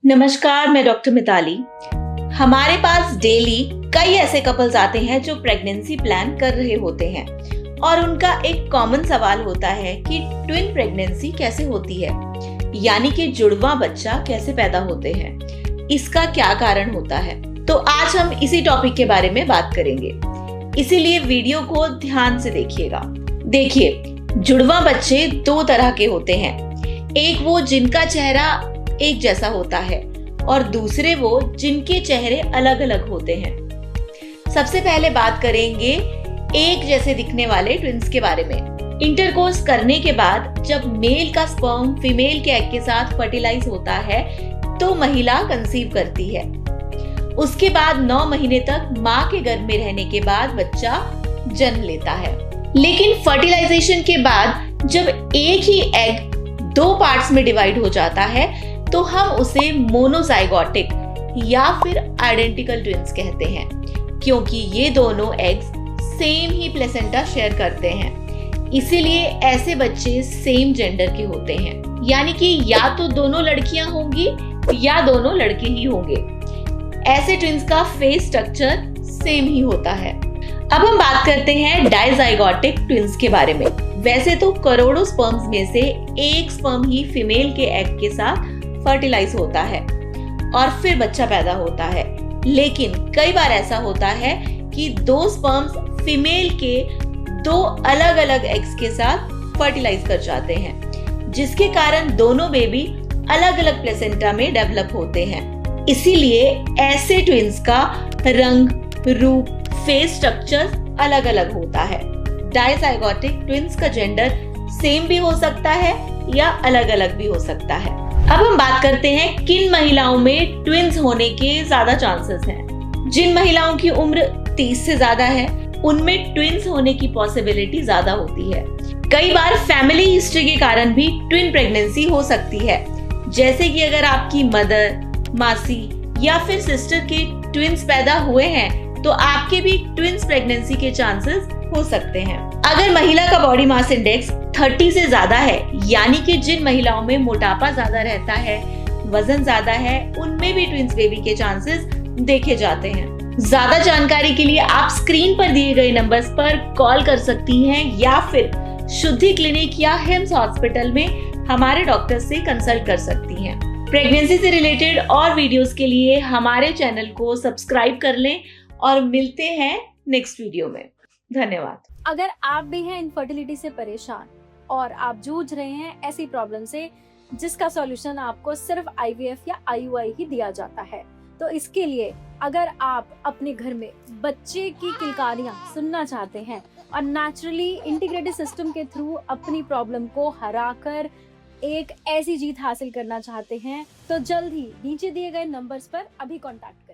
नमस्कार, मैं डॉक्टर मिताली। हमारे पास डेली कई ऐसे कपल्स आते हैं जो प्रेगनेंसी प्लान कर रहे होते हैं और उनका एक कॉमन सवाल होता है कि ट्विन प्रेगनेंसी कैसे होती है, यानी कि जुड़वा बच्चा कैसे पैदा होते हैं, इसका क्या कारण होता है। तो आज हम इसी टॉपिक के बारे में बात करेंगे, इसीलिए वीडियो को ध्यान से देखिएगा। देखिए, जुड़वा बच्चे दो तरह के होते हैं। एक वो जिनका चेहरा एक जैसा होता है और दूसरे वो जिनके चेहरे अलग अलग होते हैं। सबसे पहले बात करेंगे एक जैसे दिखने वाले ट्विन्स के बारे में। इंटरकोर्स करने के बाद जब मेल का स्पर्म फीमेल के एग के साथ फर्टिलाइज होता है तो महिला कंसीव करती है। उसके बाद 9 महीने तक माँ के गर्भ में रहने के बाद बच्चा जन्म लेता है। लेकिन फर्टिलाइजेशन के बाद जब एक ही एग 2 पार्ट्स में डिवाइड हो जाता है तो हम उसे मोनोजाइगोटिक या फिर आइडेंटिकल ट्विन्स कहते हैं, क्योंकि ये दोनों एग्स सेम ही प्लेसेंटा शेयर करते हैं। इसीलिए ऐसे बच्चे सेम जेंडर के होते हैं, यानी कि या तो दोनों लड़कियां होंगी या दोनों लड़के ही होंगे। ऐसे ट्विन्स का फेस स्ट्रक्चर सेम ही होता है। अब हम बात करते हैं डाइजाइगोटिक ट्विन्स के बारे में। वैसे तो करोड़ों स्पर्म्स में से एक स्पर्म ही फीमेल के एग के साथ फर्टिलाइज होता है और फिर बच्चा पैदा होता है, लेकिन कई बार ऐसा होता है कि 2 स्पर्म्स फीमेल के 2 अलग अलग एग्स के साथ फर्टिलाइज कर जाते हैं, जिसके कारण दोनों बेबी अलग अलग प्लेसेंटा में डेवलप होते हैं। इसीलिए ऐसे ट्विन्स का रंग, रूप, फेस स्ट्रक्चर अलग अलग होता है। डाइजाइगोटिक ट्विन्स का जेंडर सेम भी हो सकता है या अलग अलग भी हो सकता है। अब हम बात करते हैं किन महिलाओं में ट्विन्स होने के ज्यादा चांसेस हैं। जिन महिलाओं की उम्र 30 से ज्यादा है उनमें ट्विन्स होने की पॉसिबिलिटी ज्यादा होती है। कई बार फैमिली हिस्ट्री के कारण भी ट्विन प्रेगनेंसी हो सकती है, जैसे कि अगर आपकी मदर, मासी या फिर सिस्टर के ट्विन्स पैदा हुए हैं तो आपके भी ट्विन्स प्रेगनेंसी के चांसेस हो सकते हैं। अगर महिला का बॉडी मास इंडेक्स 30 से ज्यादा है, यानी कि जिन महिलाओं में मोटापा ज्यादा रहता है, वजन ज्यादा है, उनमें भी ट्विन्स बेबी के चांसेस देखे जाते हैं। ज्यादा जानकारी के लिए आप स्क्रीन पर दिए गए नंबर्स पर कॉल कर सकती हैं या फिर शुद्धि क्लिनिक या हिम्स हॉस्पिटल में हमारे डॉक्टर से कंसल्ट कर सकती हैं। प्रेगनेंसी से रिलेटेड और वीडियोस के लिए हमारे चैनल को सब्सक्राइब कर लें और मिलते हैं नेक्स्ट वीडियो में। धन्यवाद। अगर आप भी हैं इनफर्टिलिटी से परेशान और आप जूझ रहे हैं ऐसी प्रॉब्लम से जिसका सॉल्यूशन आपको सिर्फ IVF या IUI ही दिया जाता है, तो इसके लिए अगर आप अपने घर में बच्चे की किलकारियां सुनना चाहते हैं और नेचुरली इंटीग्रेटेड सिस्टम के थ्रू अपनी प्रॉब्लम को हराकर एक ऐसी जीत हासिल करना चाहते हैं, तो जल्द ही नीचे दिए गए नंबर्स पर अभी कॉन्टैक्ट करें।